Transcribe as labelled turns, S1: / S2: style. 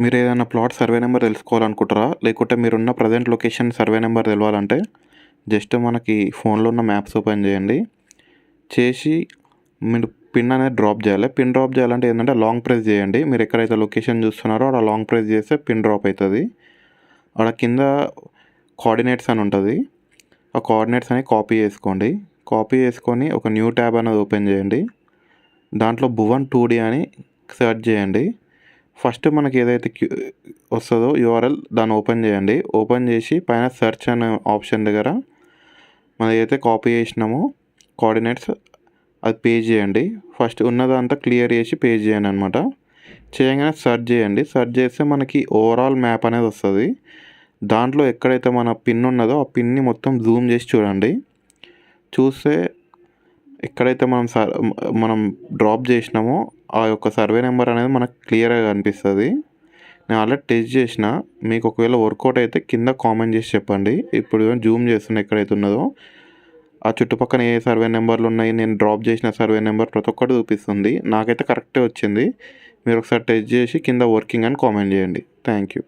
S1: మీరు ఏదైనా plot survey number తెలుసుకోవాలనుకుంటారా? లేకుంటే మీరున్న ప్రజెంట్ లొకేషన్ సర్వే నెంబర్ తెలవాలంటే జస్ట్ మనకి ఫోన్లో ఉన్న మ్యాప్స్ ఓపెన్ చేయండి. చేసి మీరు పిన్ అనేది డ్రాప్ చేయాలి. పిన్ డ్రాప్ చేయాలంటే ఏంటంటే లాంగ్ ప్రెస్ చేయండి. మీరు ఎక్కడైతే లొకేషన్ చూస్తున్నారో అక్కడ లాంగ్ ప్రెస్ చేస్తే పిన్ డ్రాప్ అవుతుంది. అక్కడ కింద కోఆర్డినేట్స్ అని ఉంటుంది. ఆ కోఆర్డినేట్స్ అనేవి కాపీ చేసుకోండి. కాపీ చేసుకొని ఒక న్యూ ట్యాబ్ అనేది ఓపెన్ చేయండి. దాంట్లో భువన్ 2D అని సెర్చ్ చేయండి. ఫస్ట్ మనకి ఏదైతే వస్తుందో యూఆర్ఎల్ దాన్ని ఓపెన్ చేయండి. ఓపెన్ చేసి పైన సెర్చ్ అనే ఆప్షన్ దగ్గర మనం ఏదైతే కాపీ చేసినామో కోఆర్డినేట్స్ అది పేజ్ చేయండి. ఫస్ట్ ఉన్నదంతా క్లియర్ చేసి పేజ్ చేయండి అనమాట. చేయగానే సెర్చ్ చేయండి. సెర్చ్ చేస్తే మనకి ఓవరాల్ మ్యాప్ అనేది వస్తుంది. దాంట్లో ఎక్కడైతే మన పిన్ ఉన్నదో ఆ పిన్ని మొత్తం జూమ్ చేసి చూడండి. చూస్తే ఎక్కడైతే మనం డ్రాప్ చేసినామో ఆ యొక్క సర్వే నెంబర్ అనేది మనకు క్లియర్గా కనిపిస్తుంది. నేను ఆల్రెడీ టెస్ట్ చేసిన. మీకు ఒకవేళ వర్కౌట్ అయితే కింద కామెంట్ చేసి చెప్పండి. ఇప్పుడు జూమ్ చేస్తున్నా ఎక్కడైతే ఉన్నదో ఆ చుట్టుపక్కల ఏ సర్వే నెంబర్లు ఉన్నాయి, నేను డ్రాప్ చేసిన సర్వే నెంబర్ ప్రతి ఒక్కటి చూపిస్తుంది. నాకైతే కరెక్టే వచ్చింది. మీరు ఒకసారి టెస్ట్ చేసి కింద వర్కింగ్ అని కామెంట్ చేయండి. Thank you.